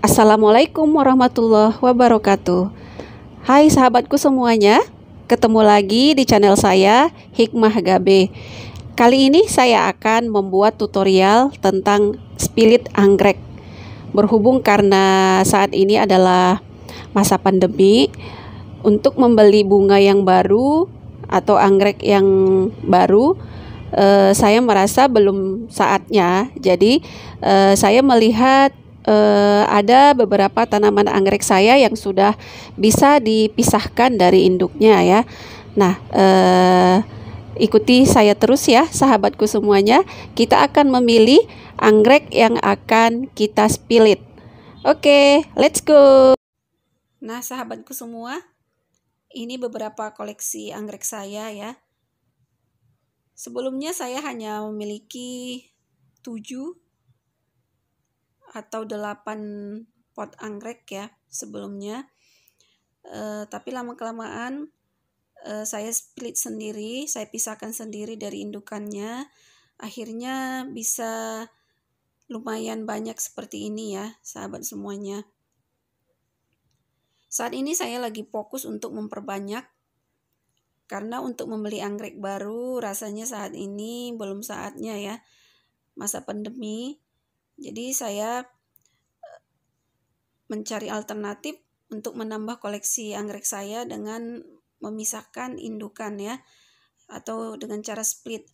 Assalamualaikum warahmatullahi wabarakatuh. Hai sahabatku semuanya, ketemu lagi di channel saya Hikmah Gabe. Kali ini saya akan membuat tutorial tentang spilit anggrek. Berhubung karena saat ini adalah masa pandemi, untuk membeli bunga yang baru atau anggrek yang baru, saya merasa belum saatnya. Jadi saya melihat ada beberapa tanaman anggrek saya yang sudah bisa dipisahkan dari induknya ya. Nah, ikuti saya terus ya sahabatku semuanya. Kita akan memilih anggrek yang akan kita spilit. Oke, let's go. Nah sahabatku semua, ini beberapa koleksi anggrek saya ya. Sebelumnya saya hanya memiliki 7 atau 8 pot anggrek ya sebelumnya. Tapi lama-kelamaan saya split sendiri, saya pisahkan sendiri dari indukannya. Akhirnya bisa lumayan banyak seperti ini ya sahabat semuanya. Saat ini saya lagi fokus untuk memperbanyak. Karena untuk membeli anggrek baru rasanya saat ini belum saatnya ya, masa pandemi. Jadi saya mencari alternatif untuk menambah koleksi anggrek saya dengan memisahkan indukan ya, atau dengan cara split.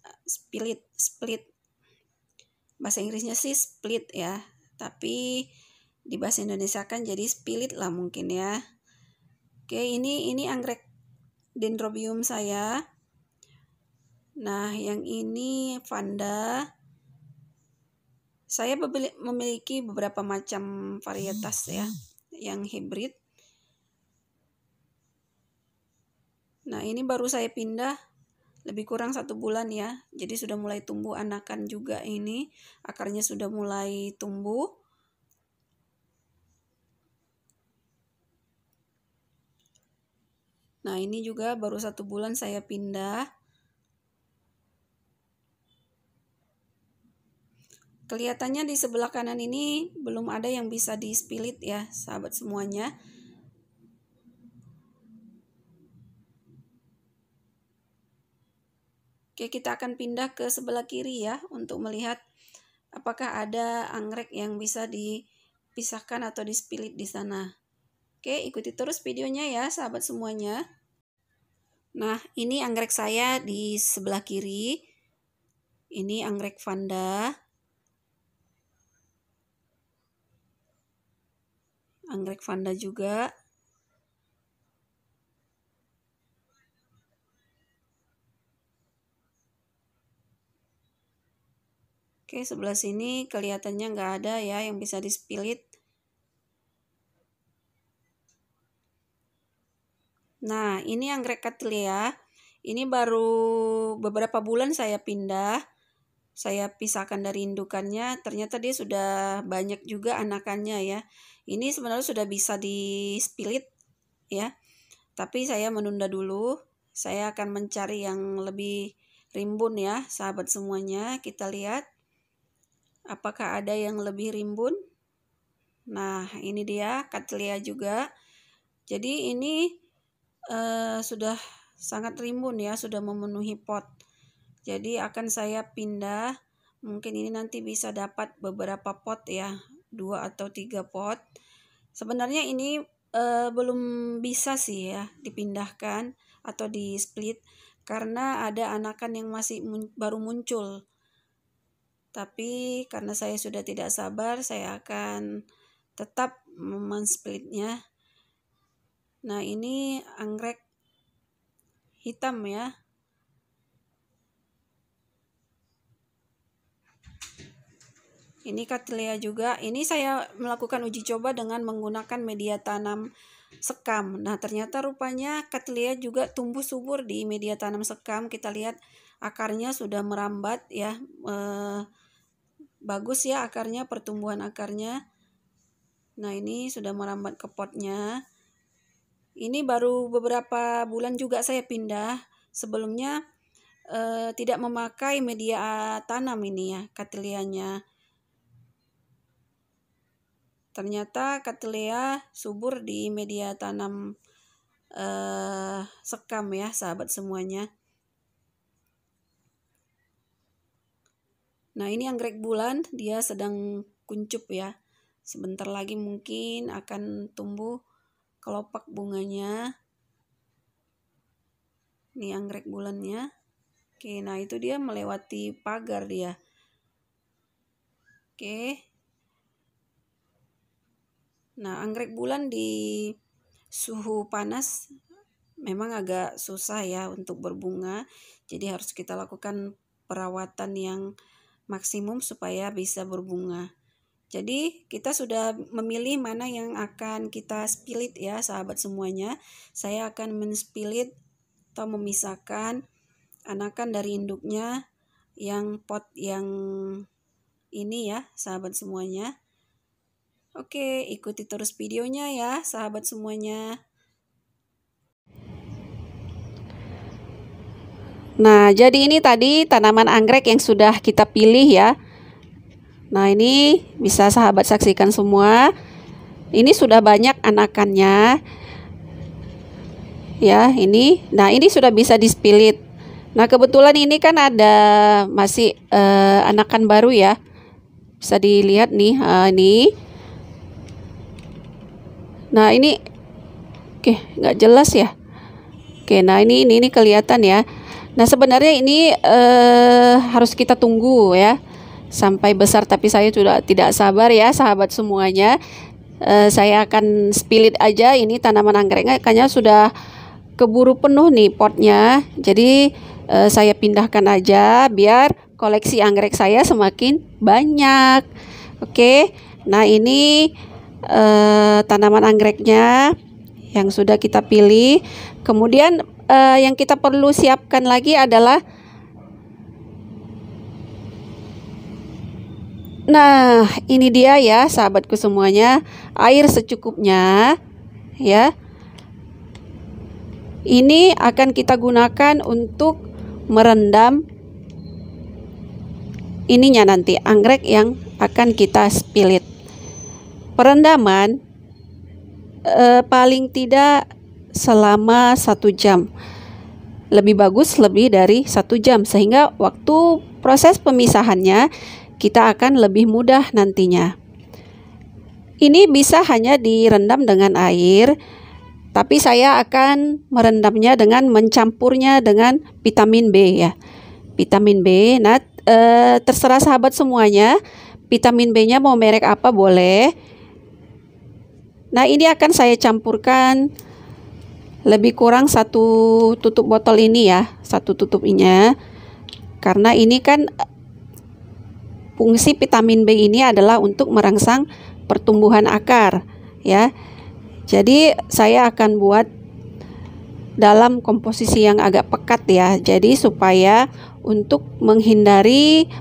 Bahasa Inggrisnya sih split ya, tapi di bahasa Indonesia kan jadi spilit lah mungkin ya. Oke, ini anggrek dendrobium saya. Nah, yang ini vanda. Saya memiliki beberapa macam varietas ya, yang hibrid. Nah, ini baru saya pindah lebih kurang 1 bulan ya. Jadi sudah mulai tumbuh anakan juga ini. Akarnya sudah mulai tumbuh. Nah, ini juga baru 1 bulan saya pindah. Kelihatannya di sebelah kanan ini belum ada yang bisa dispilit ya, sahabat semuanya. Oke, kita akan pindah ke sebelah kiri ya untuk melihat apakah ada anggrek yang bisa dipisahkan atau dispilit di sana. Oke, ikuti terus videonya ya sahabat semuanya. Nah, ini anggrek saya di sebelah kiri. Ini anggrek vanda. Anggrek vanda juga. Oke, sebelah sini kelihatannya nggak ada ya yang bisa dispilit. Nah, ini anggrek cattleya. Ini baru beberapa bulan saya pindah. Saya pisahkan dari indukannya. Ternyata dia sudah banyak juga anakannya ya. Ini sebenarnya sudah bisa dispilit ya. Tapi saya menunda dulu. Saya akan mencari yang lebih rimbun ya, sahabat semuanya. Kita lihat apakah ada yang lebih rimbun. Nah, ini dia cattleya juga. Jadi ini sudah sangat rimbun ya, sudah memenuhi pot. Jadi akan saya pindah. Mungkin ini nanti bisa dapat beberapa pot ya, 2 atau 3 pot. Sebenarnya ini belum bisa sih ya dipindahkan atau di split karena ada anakan yang masih baru muncul. Tapi karena saya sudah tidak sabar, saya akan tetap mensplitnya. Nah, ini anggrek hitam ya. Ini cattleya juga. Ini saya melakukan uji coba dengan menggunakan media tanam sekam. Nah, ternyata rupanya cattleya juga tumbuh subur di media tanam sekam. Kita lihat akarnya sudah merambat ya. Bagus ya akarnya, pertumbuhan akarnya. Nah, ini sudah merambat ke potnya. Ini baru beberapa bulan juga saya pindah. Sebelumnya tidak memakai media tanam ini ya, cattleyanya. Ternyata Cattleya subur di media tanam sekam ya, sahabat semuanya. Nah, ini anggrek bulan, dia sedang kuncup ya. Sebentar lagi mungkin akan tumbuh kelopak bunganya. Ini anggrek bulannya. Oke, nah itu dia melewati pagar dia. Oke. Nah, anggrek bulan di suhu panas memang agak susah ya untuk berbunga. Jadi harus kita lakukan perawatan yang maksimum supaya bisa berbunga. Jadi kita sudah memilih mana yang akan kita split ya, sahabat semuanya. Saya akan menspilit atau memisahkan anakan dari induknya yang pot yang ini ya, sahabat semuanya. Oke, ikuti terus videonya ya, sahabat semuanya. Nah, jadi ini tadi tanaman anggrek yang sudah kita pilih ya. Nah, ini bisa sahabat saksikan semua. Ini sudah banyak anakannya. Ya, ini. Nah, ini sudah bisa dispilit. Nah, kebetulan ini kan ada masih anakan baru ya. Bisa dilihat nih, ini. Nah, ini oke, nggak jelas ya. Oke, nah ini kelihatan ya. Nah, sebenarnya ini harus kita tunggu ya sampai besar, tapi saya sudah tidak sabar ya, sahabat semuanya. Saya akan spilit aja ini tanaman anggreknya, kayaknya sudah keburu penuh nih potnya. Jadi saya pindahkan aja biar koleksi anggrek saya semakin banyak. Oke, nah ini tanaman anggreknya yang sudah kita pilih. Kemudian yang kita perlu siapkan lagi adalah, nah ini dia ya sahabatku semuanya, air secukupnya ya. Ini akan kita gunakan untuk merendam ininya nanti, anggrek yang akan kita spilit. Perendaman paling tidak selama 1 jam. Lebih bagus lebih dari 1 jam, sehingga waktu proses pemisahannya kita akan lebih mudah nantinya. Ini bisa hanya direndam dengan air, tapi saya akan merendamnya dengan mencampurnya dengan vitamin B ya. Vitamin B. Nah, terserah sahabat semuanya, vitamin B-nya mau merek apa boleh. Nah, ini akan saya campurkan lebih kurang 1 tutup botol ini ya, 1 tutupnya. Karena ini kan fungsi vitamin B ini adalah untuk merangsang pertumbuhan akar ya. Jadi saya akan buat dalam komposisi yang agak pekat ya. Jadi supaya untuk menghindari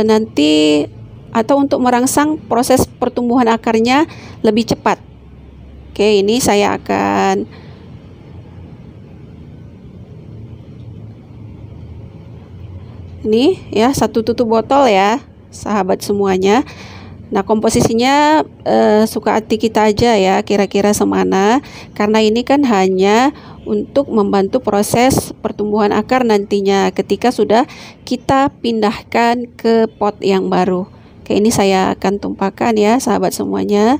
nanti atau untuk merangsang proses pertumbuhan akarnya lebih cepat. Oke, ini saya akan ini ya 1 tutup botol ya, sahabat semuanya. Nah, komposisinya suka hati kita aja ya, kira-kira semana, karena ini kan hanya untuk membantu proses pertumbuhan akar nantinya ketika sudah kita pindahkan ke pot yang baru. Oke, ini saya akan tumpahkan ya, sahabat semuanya.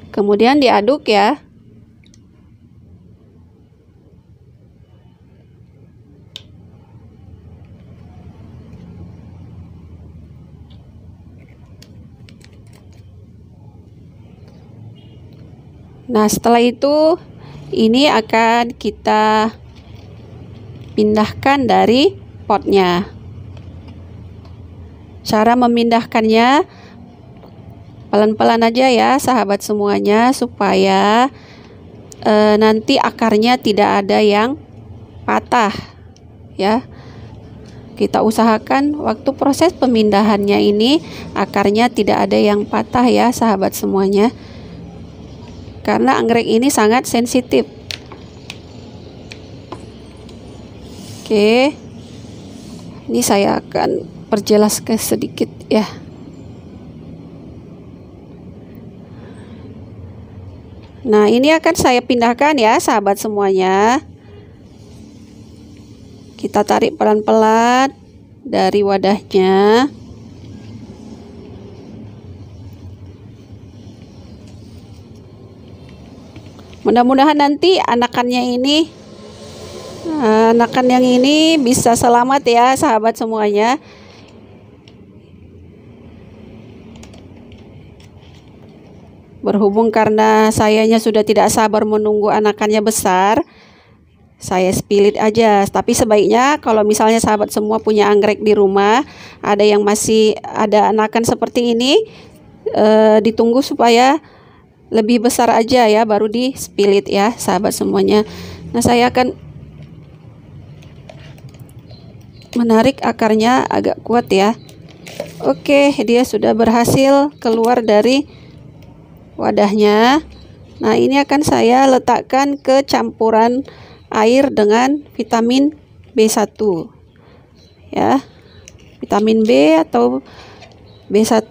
Kemudian diaduk ya. Nah, setelah itu ini akan kita pindahkan dari potnya. Cara memindahkannya pelan-pelan aja ya, sahabat semuanya, supaya nanti akarnya tidak ada yang patah ya. Kita usahakan waktu proses pemindahannya ini akarnya tidak ada yang patah ya, sahabat semuanya. Karena anggrek ini sangat sensitif. Oke. Ini saya akan perjelas ke sedikit ya. Nah, ini akan saya pindahkan ya, sahabat semuanya. Kita tarik pelan-pelan dari wadahnya. Mudah-mudahan nanti anakan yang ini bisa selamat ya, sahabat semuanya. Berhubung karena sayanya sudah tidak sabar menunggu anakannya besar, saya spilit aja. Tapi sebaiknya kalau misalnya sahabat semua punya anggrek di rumah, ada yang masih ada anakan seperti ini, ditunggu supaya lebih besar aja ya, baru di spilit ya, sahabat semuanya. Nah, saya akan menarik akarnya agak kuat ya. Oke, dia sudah berhasil keluar dari wadahnya. Nah, ini akan saya letakkan ke campuran air dengan vitamin B1 ya, vitamin B atau B1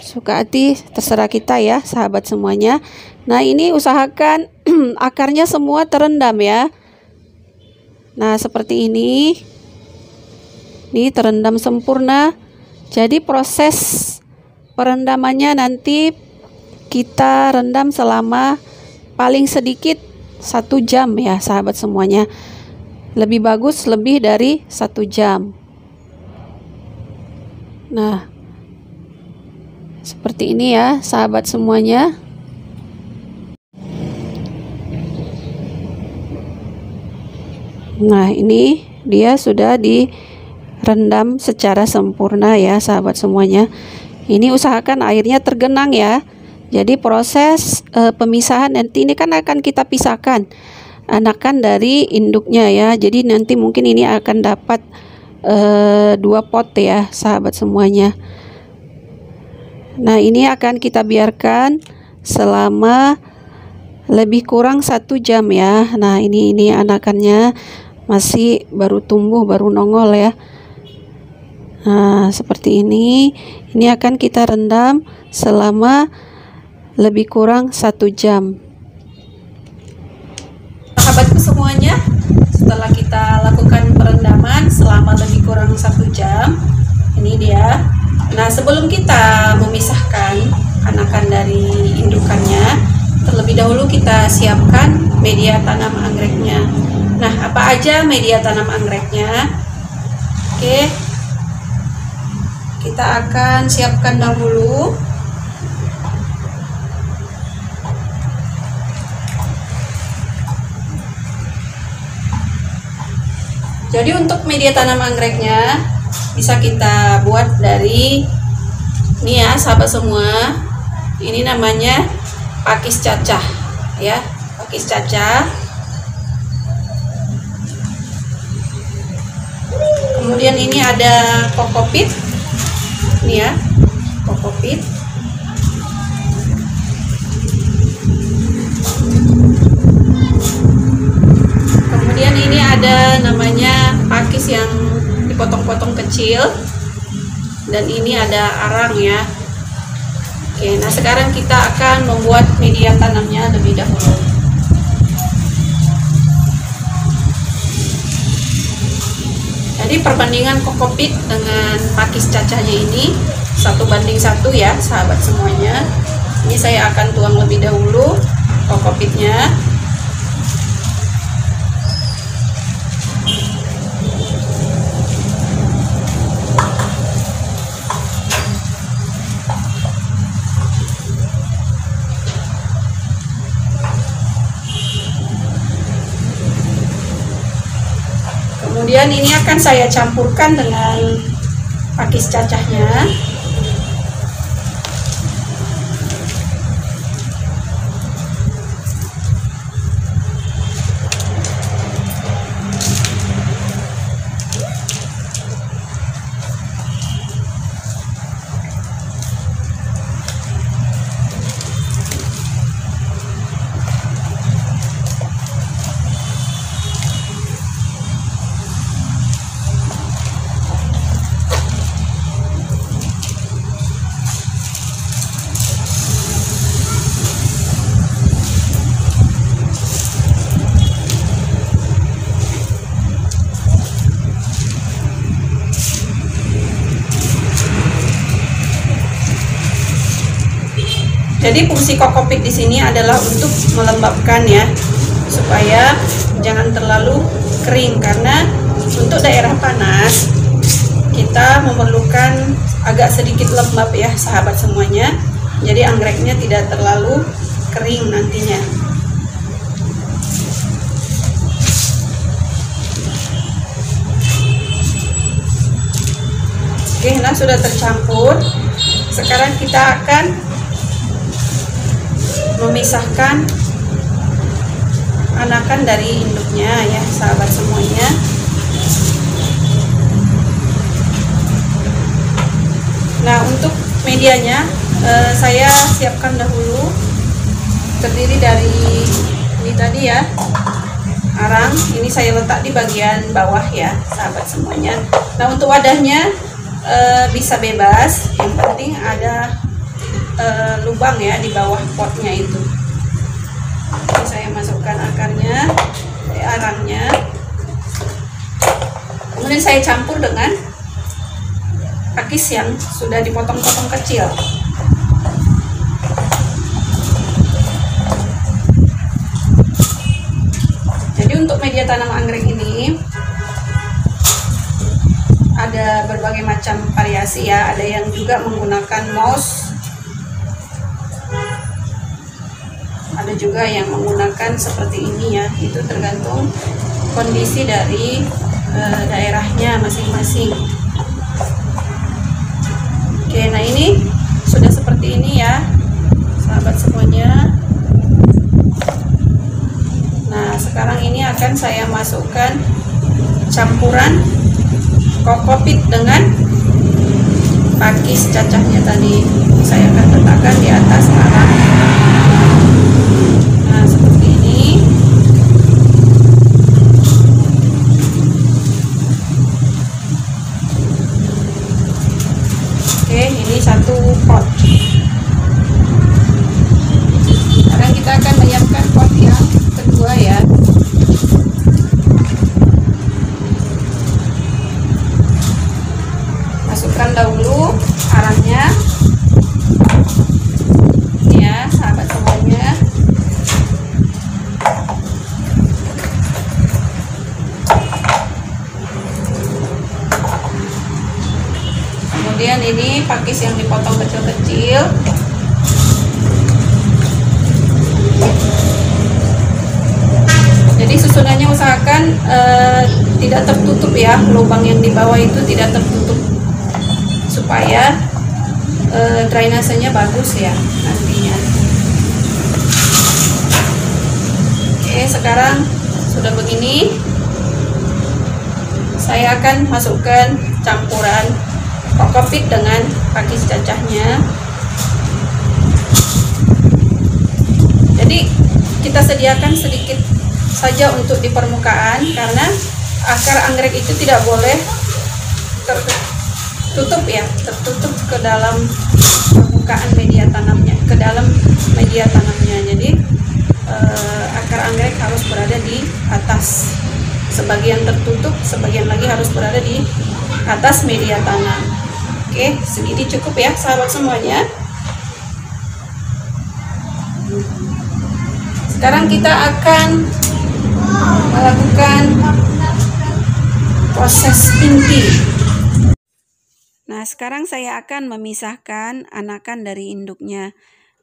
suka hati, terserah kita ya, sahabat semuanya. Nah, ini usahakan akarnya semua terendam ya. Nah, seperti ini terendam sempurna. Jadi proses perendamannya nanti kita rendam selama paling sedikit 1 jam ya, sahabat semuanya. Lebih bagus lebih dari 1 jam. Nah, seperti ini ya, sahabat semuanya. Nah, ini dia sudah direndam secara sempurna ya, sahabat semuanya. Ini usahakan airnya tergenang ya. Jadi proses pemisahan nanti ini kan akan kita pisahkan anakan dari induknya ya. Jadi nanti mungkin ini akan dapat 2 pot ya, sahabat semuanya. Nah, ini akan kita biarkan selama lebih kurang 1 jam ya. Nah, ini anakannya masih baru tumbuh, baru nongol ya. Nah, seperti ini akan kita rendam selama lebih kurang 1 jam. Sahabatku semuanya, setelah kita lakukan perendaman selama lebih kurang 1 jam, ini dia. Nah, sebelum kita memisahkan anakan dari indukannya, terlebih dahulu kita siapkan media tanam anggreknya. Nah, apa aja media tanam anggreknya? Oke, kita akan siapkan dahulu jadi untuk media tanam anggreknya bisa kita buat dari ini ya, sahabat semua. Ini namanya pakis cacah ya, pakis cacah. Kemudian ini ada kokopit. Ini ya, kokopit. Kemudian ini ada namanya pakis yang dipotong-potong kecil, dan ini ada arang ya. Oke, nah sekarang kita akan membuat media tanamnya lebih dahulu. Jadi perbandingan kokopit dengan pakis cacahnya ini 1:1 ya, sahabat semuanya. Ini saya akan tuang lebih dahulu kokopitnya. Kemudian ini akan saya campurkan dengan pakis cacahnya. Jadi fungsi kokopit di sini adalah untuk melembabkan ya, supaya jangan terlalu kering, karena untuk daerah panas kita memerlukan agak sedikit lembab ya sahabat semuanya. Jadi anggreknya tidak terlalu kering nantinya. Oke, nah sudah tercampur. Sekarang kita akan memisahkan anakan dari induknya ya sahabat semuanya. Nah, untuk medianya saya siapkan dahulu, terdiri dari ini tadi ya, arang. Ini saya letak di bagian bawah ya sahabat semuanya. Nah, untuk wadahnya bisa bebas, yang penting ada lubang ya di bawah potnya itu. Ini saya masukkan akarnya, arangnya, kemudian saya campur dengan pakis yang sudah dipotong-potong kecil. Jadi untuk media tanam anggrek ini ada berbagai macam variasi ya, ada yang juga menggunakan moss, ada juga yang menggunakan seperti ini ya, itu tergantung kondisi dari daerahnya masing-masing. Oke, nah ini sudah seperti ini ya sahabat semuanya. Nah, sekarang ini akan saya masukkan campuran kokopit dengan pakis cacahnya tadi. Saya akan letakkan di atas arang. Nah, seperti ini. Oke, ini satu pot. Sekarang kita akan menyiapkan pot yang kedua ya. Masukkan dahulu arangnya ya sahabat semuanya. Kemudian ini pakis yang dipotong kecil-kecil. Jadi susunannya usahakan tidak tertutup ya, lubang yang di bawah itu tidak tertutup, supaya drainasenya bagus ya nantinya. Oke, sekarang sudah begini, saya akan masukkan campuran kokopit dengan pakis cacahnya. Jadi kita sediakan sedikit saja untuk di permukaan, karena akar anggrek itu tidak boleh tertutup ya, tertutup ke dalam permukaan media tanamnya, ke dalam media tanamnya. Jadi akar anggrek harus berada di atas, sebagian tertutup, sebagian lagi harus berada di atas media tanam. Oke, segini cukup ya sahabat semuanya. Sekarang kita akan melakukan proses inti. Nah, sekarang saya akan memisahkan anakan dari induknya.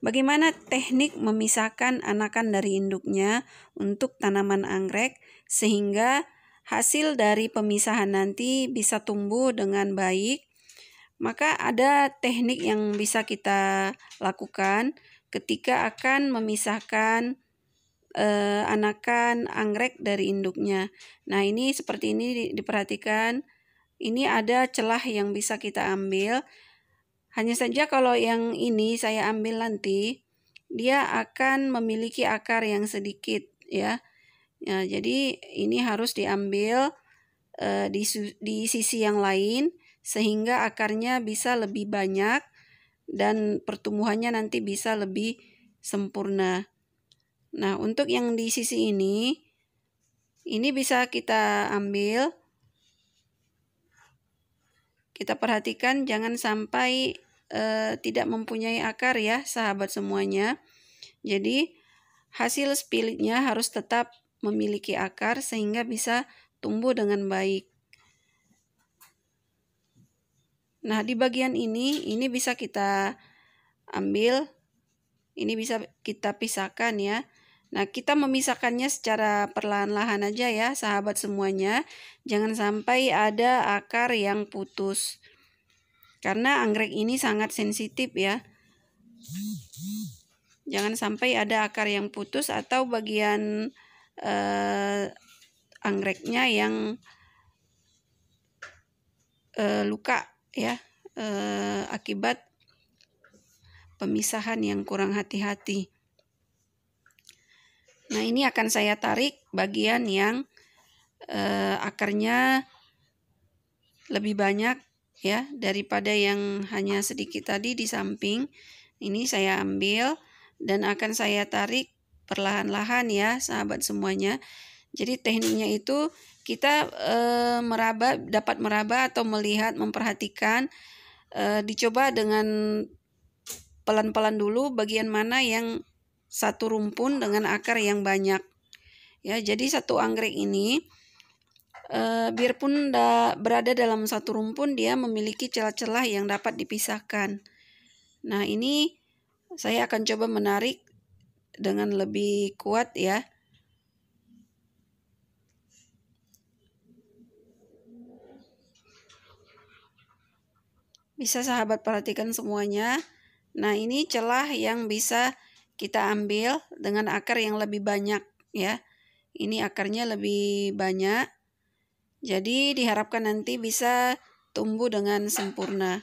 Bagaimana teknik memisahkan anakan dari induknya untuk tanaman anggrek sehingga hasil dari pemisahan nanti bisa tumbuh dengan baik? Maka ada teknik yang bisa kita lakukan ketika akan memisahkan anakan anggrek dari induknya. Nah, ini seperti ini diperhatikan. Ini ada celah yang bisa kita ambil. Hanya saja kalau yang ini saya ambil nanti, dia akan memiliki akar yang sedikit ya. Ya, jadi ini harus diambil di sisi yang lain, sehingga akarnya bisa lebih banyak dan pertumbuhannya nanti bisa lebih sempurna. Nah, untuk yang di sisi ini bisa kita ambil. Kita perhatikan jangan sampai tidak mempunyai akar ya sahabat semuanya. Jadi hasil spilitnya harus tetap memiliki akar sehingga bisa tumbuh dengan baik. Nah, di bagian ini bisa kita ambil, ini bisa kita pisahkan ya. Nah, kita memisahkannya secara perlahan-lahan aja ya sahabat semuanya. Jangan sampai ada akar yang putus. Karena anggrek ini sangat sensitif ya. Jangan sampai ada akar yang putus atau bagian anggreknya yang luka ya, akibat pemisahan yang kurang hati-hati. Nah, ini akan saya tarik bagian yang akarnya lebih banyak ya daripada yang hanya sedikit tadi di samping. Ini saya ambil dan akan saya tarik perlahan-lahan ya sahabat semuanya. Jadi tekniknya itu kita dapat meraba atau melihat, memperhatikan, dicoba dengan pelan-pelan dulu bagian mana yang satu rumpun dengan akar yang banyak. Ya, jadi satu anggrek ini biarpun berada dalam satu rumpun, dia memiliki celah-celah yang dapat dipisahkan. Nah, ini saya akan coba menarik dengan lebih kuat ya. Bisa sahabat perhatikan semuanya. Nah, ini celah yang bisa kita ambil dengan akar yang lebih banyak ya. Ini akarnya lebih banyak. Jadi diharapkan nanti bisa tumbuh dengan sempurna.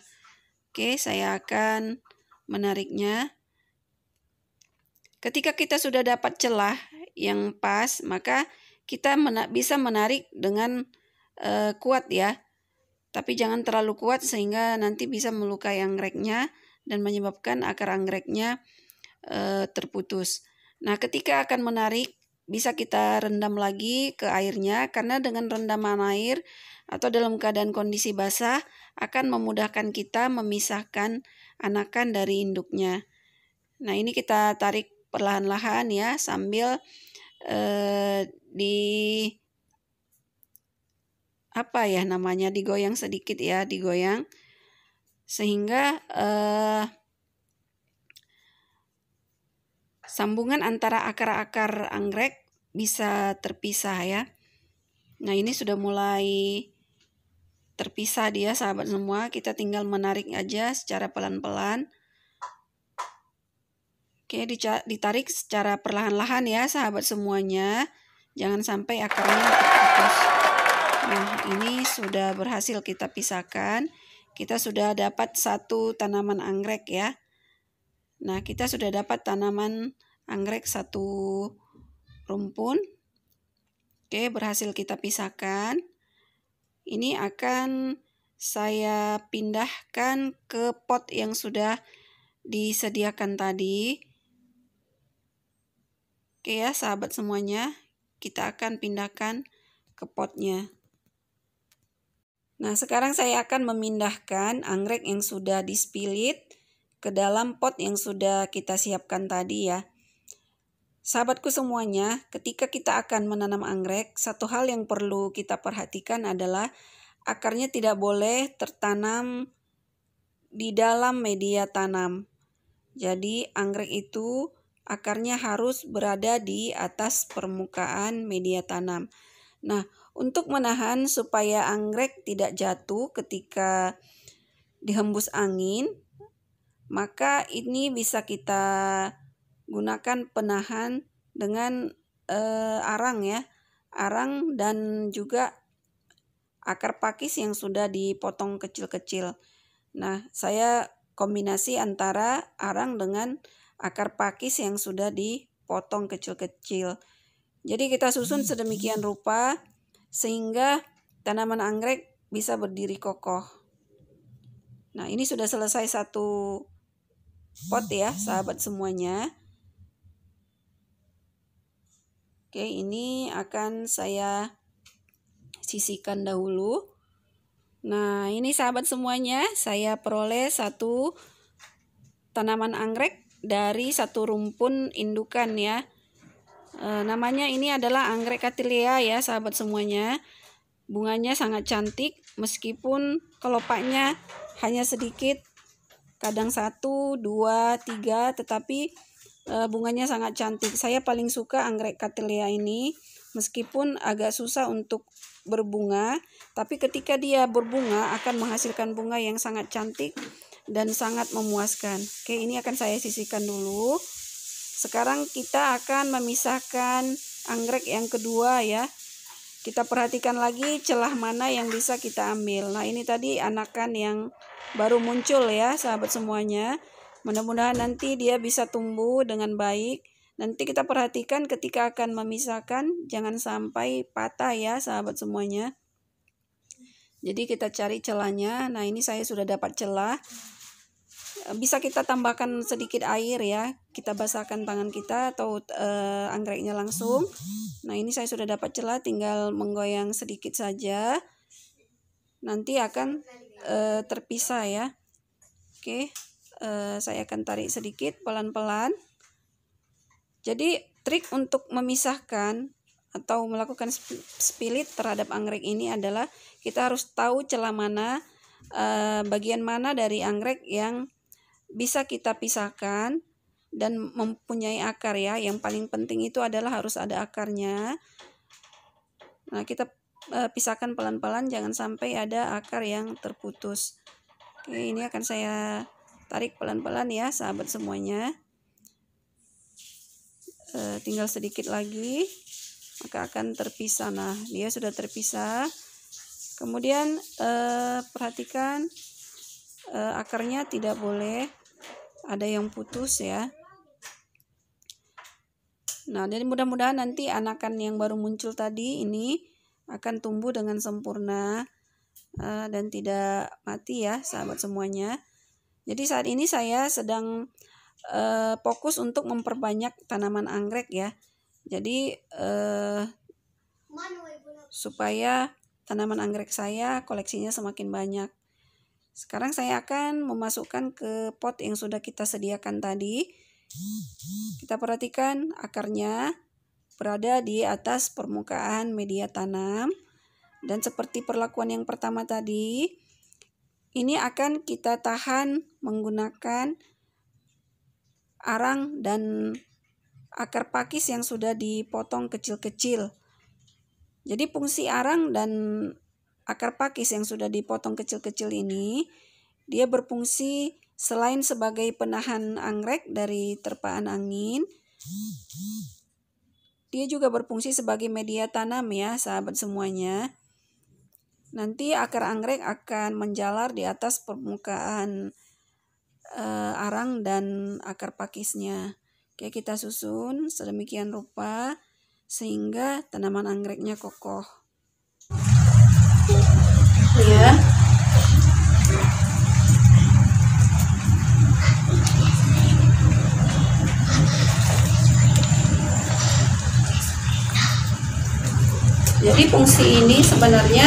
Oke, saya akan menariknya. Ketika kita sudah dapat celah yang pas, maka kita bisa menarik dengan kuat ya. Tapi jangan terlalu kuat sehingga nanti bisa melukai anggreknya dan menyebabkan akar anggreknya terputus. Nah, ketika akan menarik, bisa kita rendam lagi ke airnya, karena dengan rendaman air atau dalam keadaan kondisi basah akan memudahkan kita memisahkan anakan dari induknya. Nah, ini kita tarik perlahan-lahan ya sambil digoyang sedikit ya, digoyang sehingga sambungan antara akar-akar anggrek bisa terpisah ya. Nah, ini sudah mulai terpisah dia sahabat semua, kita tinggal menarik aja secara pelan-pelan. Oke, ditarik secara perlahan-lahan ya sahabat semuanya, jangan sampai akarnya terputus. Nah, ini sudah berhasil kita pisahkan. Kita sudah dapat satu tanaman anggrek ya. Nah, kita sudah dapat tanaman anggrek satu rumpun. Oke, berhasil kita pisahkan. Ini akan saya pindahkan ke pot yang sudah disediakan tadi. Oke ya, sahabat semuanya, kita akan pindahkan ke potnya. Nah, sekarang saya akan memindahkan anggrek yang sudah dispilit ke dalam pot yang sudah kita siapkan tadi ya. Sahabatku semuanya, ketika kita akan menanam anggrek, satu hal yang perlu kita perhatikan adalah akarnya tidak boleh tertanam di dalam media tanam. Jadi anggrek itu akarnya harus berada di atas permukaan media tanam. Nah, untuk menahan supaya anggrek tidak jatuh ketika dihembus angin, maka ini bisa kita gunakan penahan dengan arang ya. Arang dan juga akar pakis yang sudah dipotong kecil-kecil. Nah, saya kombinasi antara arang dengan akar pakis yang sudah dipotong kecil-kecil. Jadi kita susun sedemikian rupa sehingga tanaman anggrek bisa berdiri kokoh. Nah, ini sudah selesai satu pot ya, sahabat semuanya. Oke, ini akan saya sisihkan dahulu. Nah, ini sahabat semuanya, saya peroleh satu tanaman anggrek dari satu rumpun indukan ya. Namanya ini adalah anggrek cattleya ya sahabat semuanya. Bunganya sangat cantik meskipun kelopaknya hanya sedikit, kadang 1, 2, 3, tetapi bunganya sangat cantik. Saya paling suka anggrek cattleya ini meskipun agak susah untuk berbunga, tapi ketika dia berbunga akan menghasilkan bunga yang sangat cantik dan sangat memuaskan. Oke, ini akan saya sisihkan dulu. Sekarang kita akan memisahkan anggrek yang kedua ya. Kita perhatikan lagi celah mana yang bisa kita ambil. Nah, ini tadi anakan yang baru muncul ya sahabat semuanya. Mudah-mudahan nanti dia bisa tumbuh dengan baik. Nanti kita perhatikan ketika akan memisahkan, jangan sampai patah ya sahabat semuanya. Jadi kita cari celahnya. Nah, ini saya sudah dapat celah. Bisa kita tambahkan sedikit air ya, kita basahkan tangan kita atau anggreknya langsung. Nah, ini saya sudah dapat celah, tinggal menggoyang sedikit saja, nanti akan terpisah ya. Oke, saya akan tarik sedikit pelan-pelan. Jadi trik untuk memisahkan atau melakukan split terhadap anggrek ini adalah kita harus tahu celah mana, bagian mana dari anggrek yang bisa kita pisahkan dan mempunyai akar ya. Yang paling penting itu adalah harus ada akarnya. Nah, kita pisahkan pelan-pelan, jangan sampai ada akar yang terputus. Oke, ini akan saya tarik pelan-pelan ya sahabat semuanya. Tinggal sedikit lagi maka akan terpisah. Nah, dia sudah terpisah. Kemudian perhatikan akarnya tidak boleh ada yang putus ya. Nah, jadi mudah-mudahan nanti anakan yang baru muncul tadi ini akan tumbuh dengan sempurna dan tidak mati ya sahabat semuanya. Jadi saat ini saya sedang fokus untuk memperbanyak tanaman anggrek ya. Jadi supaya tanaman anggrek saya koleksinya semakin banyak. Sekarang saya akan memasukkan ke pot yang sudah kita sediakan tadi. Kita perhatikan akarnya berada di atas permukaan media tanam. Dan seperti perlakuan yang pertama tadi, ini akan kita tahan menggunakan arang dan akar pakis yang sudah dipotong kecil-kecil. Jadi fungsi arang dan akar pakis yang sudah dipotong kecil-kecil ini, dia berfungsi selain sebagai penahan anggrek dari terpaan angin, dia juga berfungsi sebagai media tanam ya sahabat semuanya. Nanti akar anggrek akan menjalar di atas permukaan arang dan akar pakisnya. Oke, kita susun sedemikian rupa sehingga tanaman anggreknya kokoh. Ya. Jadi fungsi ini sebenarnya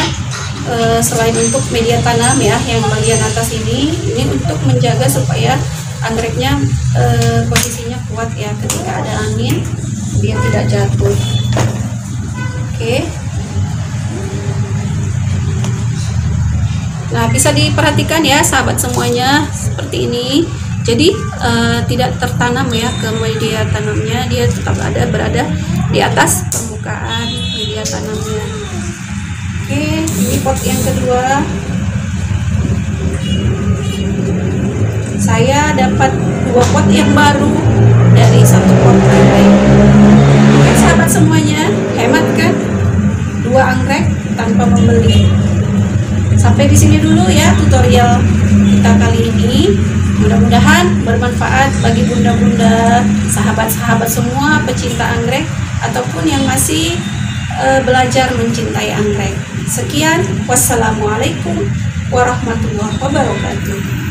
selain untuk media tanam ya, yang bagian atas ini untuk menjaga supaya anggreknya posisinya kuat ya, ketika ada angin dia tidak jatuh. Oke. Nah, bisa diperhatikan ya sahabat semuanya seperti ini. Jadi tidak tertanam ya ke media tanamnya, dia tetap berada di atas permukaan media tanamnya. Oke, ini pot yang kedua. Saya dapat 2 pot yang baru dari 1 pot anggrek. Oke sahabat semuanya, hemat kan? 2 anggrek tanpa membeli. Sampai di sini dulu ya tutorial kita kali ini. Mudah-mudahan bermanfaat bagi bunda-bunda, sahabat-sahabat semua pecinta anggrek ataupun yang masih belajar mencintai anggrek. Sekian, wassalamualaikum warahmatullahi wabarakatuh.